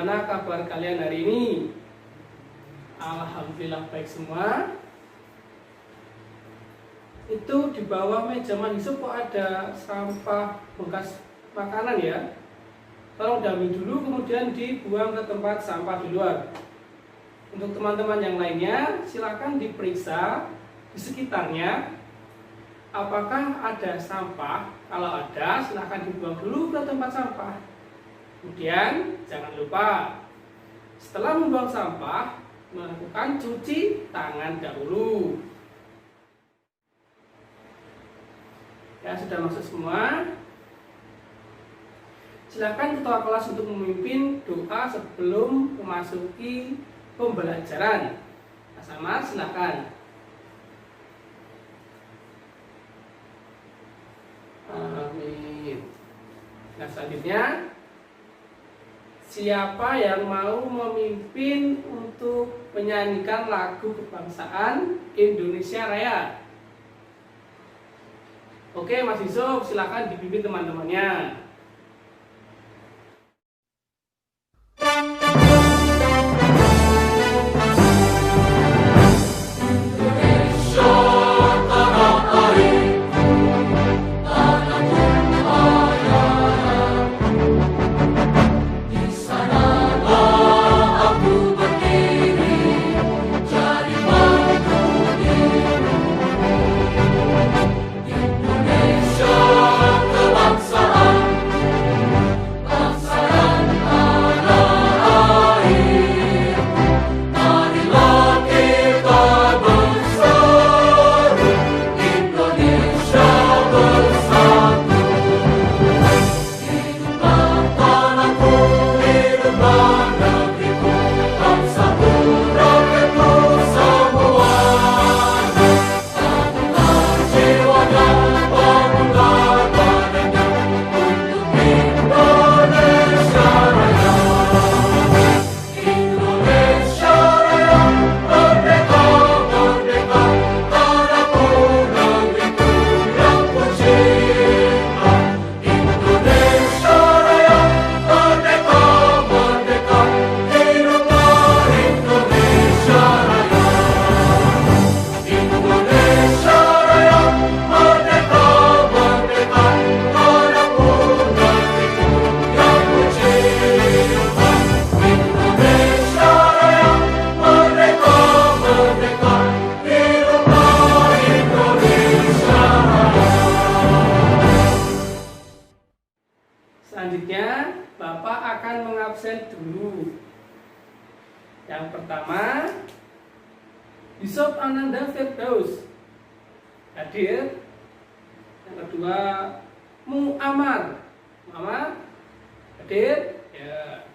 bagaimana kabar kalian hari ini? Alhamdulillah baik semua. Itu di bawah meja mahasiswa kok ada sampah bekas makanan ya? Tolong diambil dulu kemudian dibuang ke tempat sampah di luar. Untuk teman-teman yang lainnya silakan diperiksa di sekitarnya apakah ada sampah. Kalau ada silakan dibuang dulu ke tempat sampah. Kemudian jangan lupa setelah membuang sampah melakukan cuci tangan dahulu. Ya, sudah masuk semua. Silakan ketua kelas untuk memimpin doa sebelum memasuki pembelajaran. Mas Amar, silakan. Amin. Nah, selanjutnya siapa yang mau memimpin untuk menyanyikan lagu kebangsaan Indonesia Raya? Oke, Mas Yusuf, silakan dipimpin teman-temannya. Selanjutnya, Bapak akan mengabsen dulu. Yang pertama, Yusuf Ananda Firdaus hadir. Yang kedua, Muammar hadir. Ya.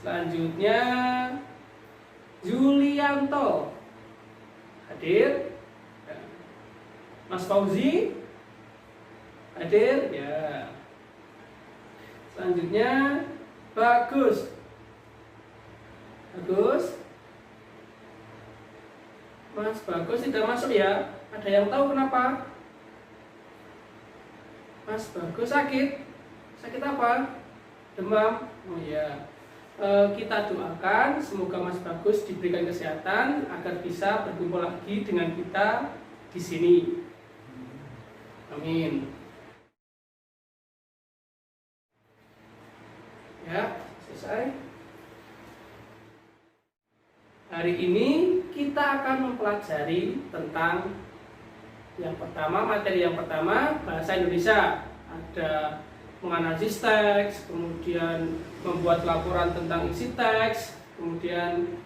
Selanjutnya, Julianto hadir. Ya. Mas Fauzi hadir. Ya. Selanjutnya Bagus. Mas Bagus tidak masuk ya. Ada yang tahu kenapa? Mas Bagus sakit. Sakit apa? Demam. Oh ya. Kita doakan semoga Mas Bagus diberikan kesehatan agar bisa berkumpul lagi dengan kita di sini. Amin. Ya, selesai. Hari ini kita akan mempelajari tentang materi yang pertama bahasa Indonesia. Ada menganalisis teks, kemudian membuat laporan tentang isi teks, kemudian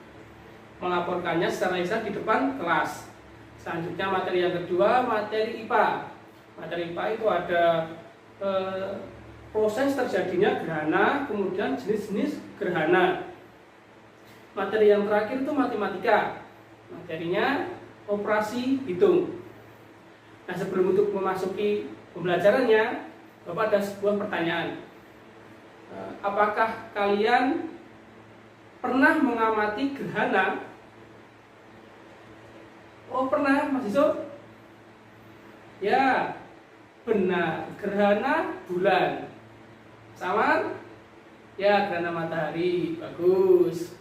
melaporkannya secara lisan di depan kelas. Selanjutnya materi yang kedua, materi IPA. Materi IPA itu ada proses terjadinya gerhana, kemudian jenis-jenis gerhana. Materi yang terakhir itu matematika. Materinya operasi hitung. Nah, sebelum untuk memasuki pembelajarannya, Bapak ada sebuah pertanyaan. Apakah kalian pernah mengamati gerhana? Oh, pernah, Mas Yusuf? Ya, benar. Gerhana bulan. Sama? Ya, gerhana matahari. Bagus.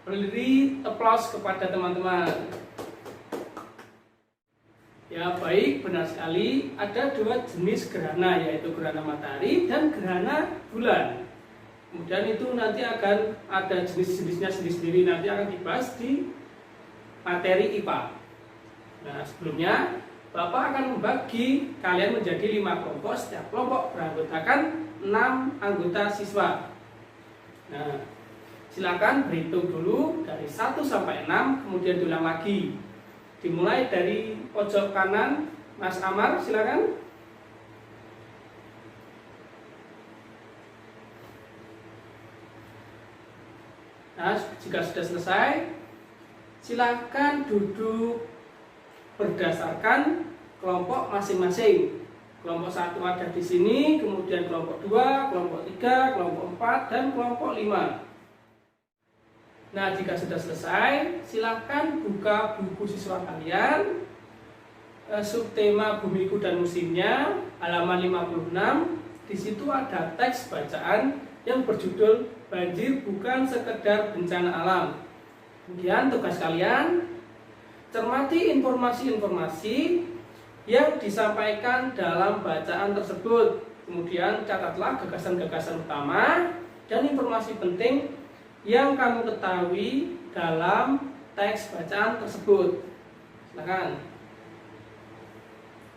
Beri aplaus kepada teman-teman. Ya, baik, benar sekali. Ada dua jenis gerhana, yaitu gerhana matahari dan gerhana bulan. Kemudian itu nanti akan ada jenis-jenisnya sendiri-sendiri, nanti akan dibahas di materi IPA. Nah, sebelumnya Bapak akan membagi kalian menjadi 5 kelompok. Setiap kelompok beranggotakan 6 anggota siswa. Nah, silakan berhitung dulu dari 1 sampai 6, kemudian diulang lagi. Dimulai dari pojok kanan, Mas Amar, silakan. Nah, jika sudah selesai, silakan duduk berdasarkan kelompok masing-masing. Kelompok 1 ada di sini, kemudian kelompok 2, kelompok 3, kelompok 4, dan kelompok 5. Nah, jika sudah selesai, silakan buka buku siswa kalian, subtema Bumiku dan Musimnya, halaman 56. Di situ ada teks bacaan yang berjudul Banjir Bukan Sekedar Bencana Alam. Kemudian tugas kalian, cermati informasi-informasi yang disampaikan dalam bacaan tersebut. Kemudian catatlah gagasan-gagasan utama dan informasi penting yang kamu ketahui dalam teks bacaan tersebut. Silakan.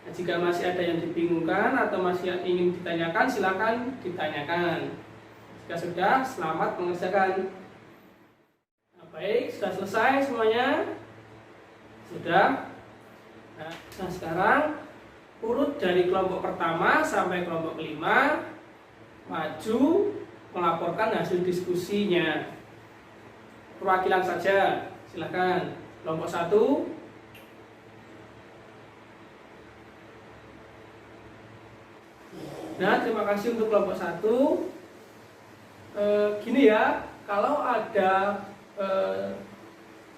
Nah, jika masih ada yang dibingungkan atau masih ingin ditanyakan, silakan ditanyakan. Jika sudah, selamat mengerjakan. Nah, baik, sudah selesai semuanya? Sudah. Nah, sekarang urut dari kelompok pertama sampai kelompok kelima, maju melaporkan hasil diskusinya. Perwakilan saja, silakan. Kelompok 1. Nah, terima kasih untuk kelompok 1. Gini ya, kalau ada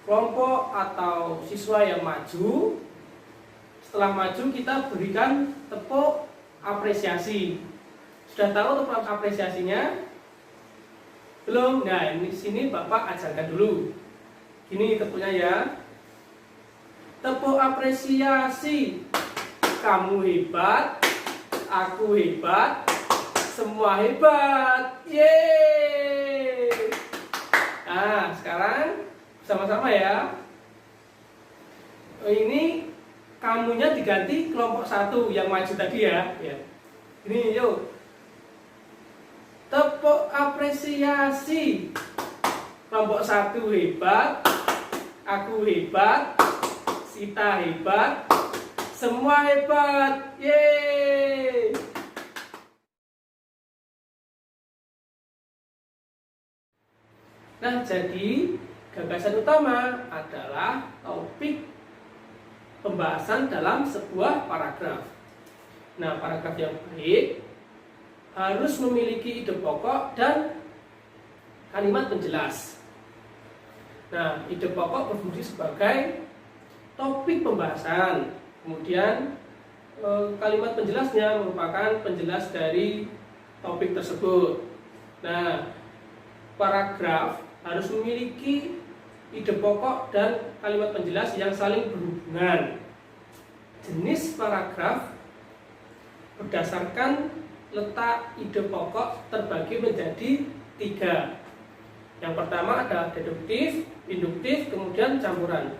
kelompok atau siswa yang maju, setelah maju kita berikan tepuk apresiasi. Sudah tahu tepuk apresiasinya? Belum? Nah, ini di sini Bapak ajarkan dulu. Gini tepuknya ya. Tepuk apresiasi. Kamu hebat, aku hebat, semua hebat. Yeay. Nah, sekarang sama-sama ya. Ini kamunya diganti kelompok 1 yang maju tadi ya. Ini yuk. Tepuk apresiasi. Kelompok 1 hebat, aku hebat, Sita hebat, semua hebat. Yeay. Nah, jadi gagasan utama adalah topik pembahasan dalam sebuah paragraf. Nah, paragraf yang baik harus memiliki ide pokok dan kalimat penjelas. Nah, ide pokok berfungsi sebagai topik pembahasan. Kemudian kalimat penjelasnya merupakan penjelas dari topik tersebut. Nah, paragraf harus memiliki ide pokok dan kalimat penjelas yang saling berhubungan. Jenis paragraf berdasarkan letak ide pokok terbagi menjadi 3. Yang pertama adalah deduktif, induktif, kemudian campuran.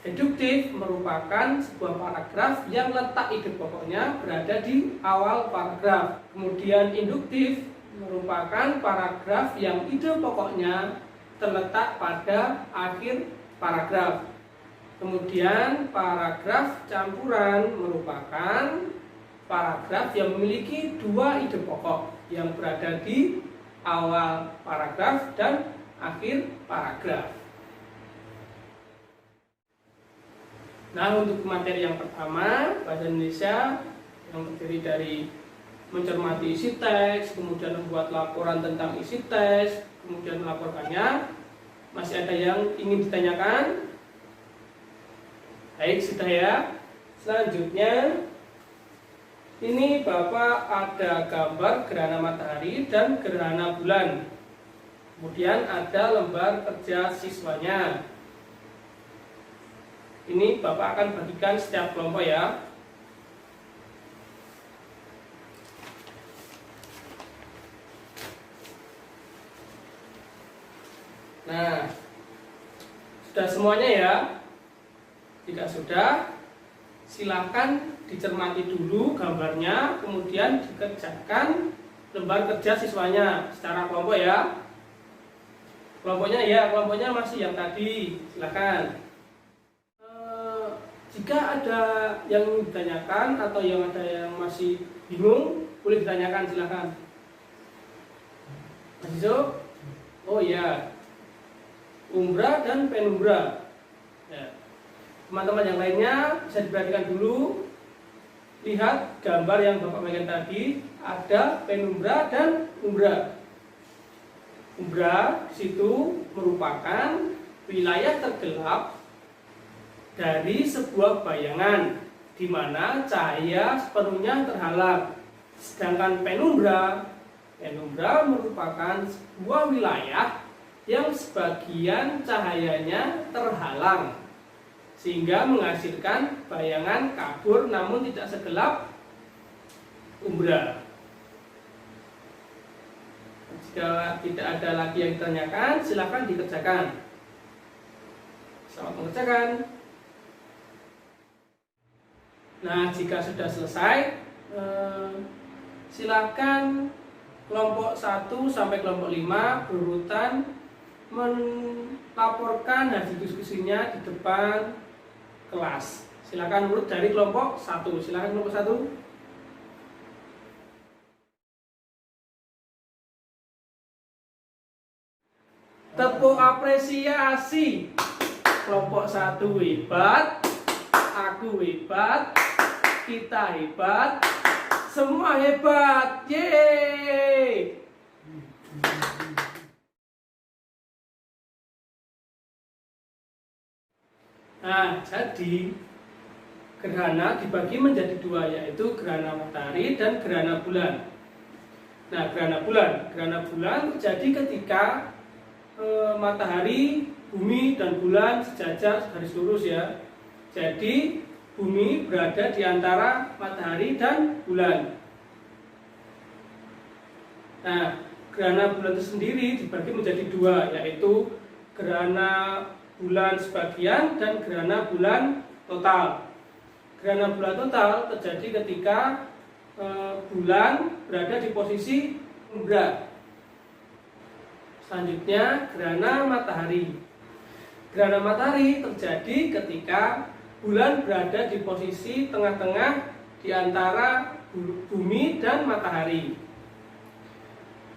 Deduktif merupakan sebuah paragraf yang letak ide pokoknya berada di awal paragraf. Kemudian induktif merupakan paragraf yang ide pokoknya terletak pada akhir paragraf. Kemudian paragraf campuran merupakan paragraf yang memiliki 2 ide pokok yang berada di awal paragraf dan akhir paragraf. Nah, untuk materi yang pertama, bahasa Indonesia, yang terdiri dari mencermati isi teks, kemudian membuat laporan tentang isi teks, kemudian melaporkannya. Masih ada yang ingin ditanyakan? Baik, sudah ya. Selanjutnya, ini Bapak ada gambar gerhana matahari dan gerhana bulan. Kemudian ada lembar kerja siswanya. Ini Bapak akan bagikan setiap kelompok ya. Nah, sudah semuanya ya? Jika sudah, silakan dicermati dulu gambarnya, kemudian dikerjakan lembar kerja siswanya secara kelompok ya. Kelompoknya masih yang tadi, silakan. Jika ada yang ingin ditanyakan atau yang ada yang masih bingung, boleh ditanyakan, silakan. Mas Iso? Oh ya, umbra dan penumbra. Ya. Teman-teman yang lainnya bisa diperhatikan dulu. Lihat gambar yang Bapak bagikan tadi, ada penumbra dan umbra. Umbra di situ merupakan wilayah tergelap dari sebuah bayangan di mana cahaya sepenuhnya terhalang. Sedangkan penumbra merupakan sebuah wilayah yang sebagian cahayanya terhalang sehingga menghasilkan bayangan kabur namun tidak segelap umbra. Jika tidak ada lagi yang ditanyakan, silakan dikerjakan. Selamat mengerjakan. Nah, jika sudah selesai, silakan kelompok 1 sampai kelompok 5 berurutan melaporkan hasil diskusinya di depan kelas. Silakan urut dari kelompok 1. Silakan kelompok 1. Tepuk apresiasi. Kelompok 1 hebat, aku hebat, kita hebat, semua hebat. Yeay. Nah, jadi gerhana dibagi menjadi dua, yaitu gerhana matahari dan gerhana bulan. Nah, gerhana bulan terjadi ketika matahari, bumi dan bulan sejajar garis lurus ya. Jadi bumi berada di antara matahari dan bulan. Nah, gerhana bulan itu sendiri dibagi menjadi dua, yaitu gerhana bulan sebagian dan gerhana bulan total. Gerhana bulan total terjadi ketika bulan berada di posisi umbra. Selanjutnya gerhana matahari. Gerhana matahari terjadi ketika bulan berada di posisi tengah-tengah di antara bumi dan matahari.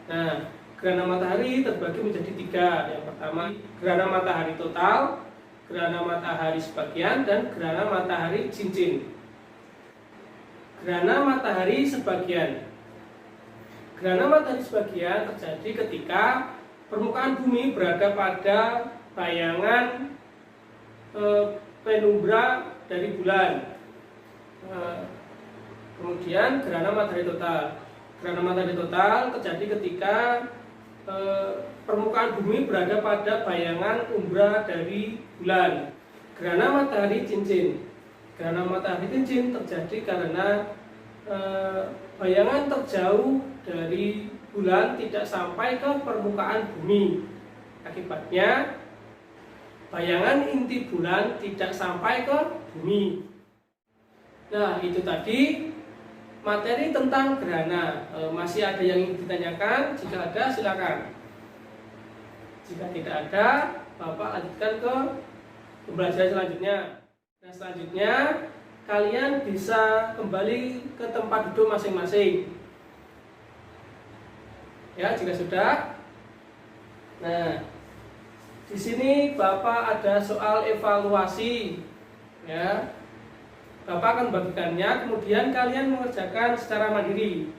Nah, gerhana matahari terbagi menjadi 3. Yang pertama, gerhana matahari total, gerhana matahari sebagian, dan gerhana matahari cincin. Gerhana matahari sebagian. Gerhana matahari sebagian terjadi ketika permukaan bumi berada pada bayangan penumbra dari bulan. Kemudian gerhana matahari total. Gerhana matahari total terjadi ketika permukaan bumi berada pada bayangan umbra dari bulan. Gerhana matahari cincin. Gerhana matahari cincin terjadi karena bayangan terjauh dari bulan tidak sampai ke permukaan bumi. Akibatnya bayangan inti bulan tidak sampai ke bumi. Nah, itu tadi materi tentang gerhana. Masih ada yang ingin ditanyakan? Jika ada, silakan. Jika tidak ada, Bapak lanjutkan ke pembelajaran selanjutnya. Nah, selanjutnya kalian bisa kembali ke tempat duduk masing-masing. Ya, jika sudah. Nah, di sini Bapak ada soal evaluasi. Ya. Bapak akan bagikannya, kemudian kalian mengerjakan secara mandiri.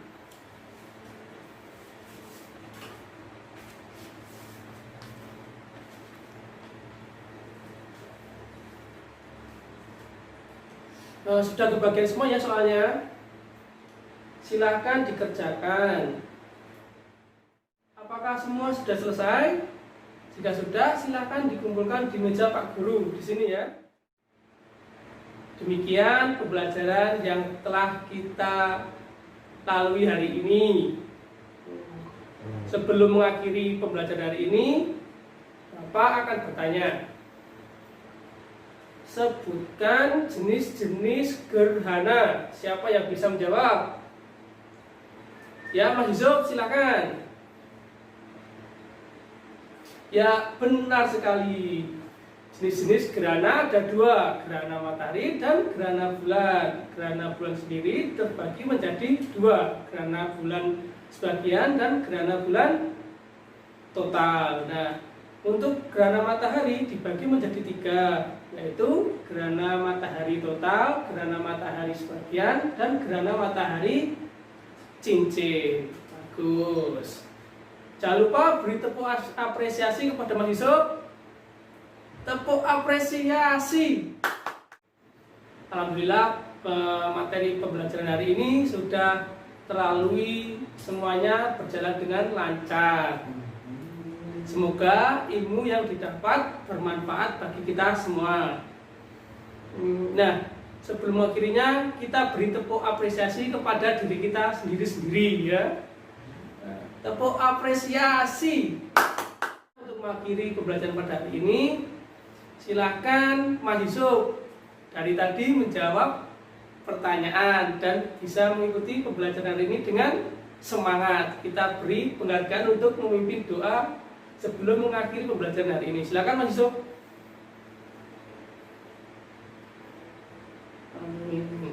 Sudah kebagian semua ya soalnya. Silahkan dikerjakan. Apakah semua sudah selesai? Jika sudah, silakan dikumpulkan di meja Pak Guru di sini ya. Demikian pembelajaran yang telah kita lalui hari ini. Sebelum mengakhiri pembelajaran hari ini, Bapak akan bertanya. Sebutkan jenis-jenis gerhana. Siapa yang bisa menjawab? Ya, Mas Yusuf, silakan. Ya, benar sekali. Jenis-jenis gerhana ada dua, gerhana matahari dan gerhana bulan. Gerhana bulan sendiri terbagi menjadi dua, gerhana bulan sebagian dan gerhana bulan total. Nah, untuk gerhana matahari dibagi menjadi tiga, yaitu gerhana matahari total, gerhana matahari sebagian, dan gerhana matahari cincin. Bagus. Jangan lupa beri tepuk apresiasi kepada Mas Yusuf. Tepuk apresiasi. Alhamdulillah materi pembelajaran hari ini sudah terlalui, semuanya berjalan dengan lancar. Semoga ilmu yang didapat bermanfaat bagi kita semua. Nah, sebelum mengakhirinya kita beri tepuk apresiasi kepada diri kita sendiri-sendiri ya. Tepuk apresiasi. Untuk mengakhiri pembelajaran pada hari ini, silakan Mas Yusuf dari tadi menjawab pertanyaan dan bisa mengikuti pembelajaran hari ini dengan semangat. Kita beri penghargaan untuk memimpin doa sebelum mengakhiri pembelajaran hari ini. Silakan Mas Yusuf. Amin.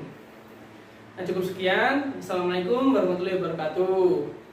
Nah, cukup sekian. Assalamualaikum warahmatullahi wabarakatuh.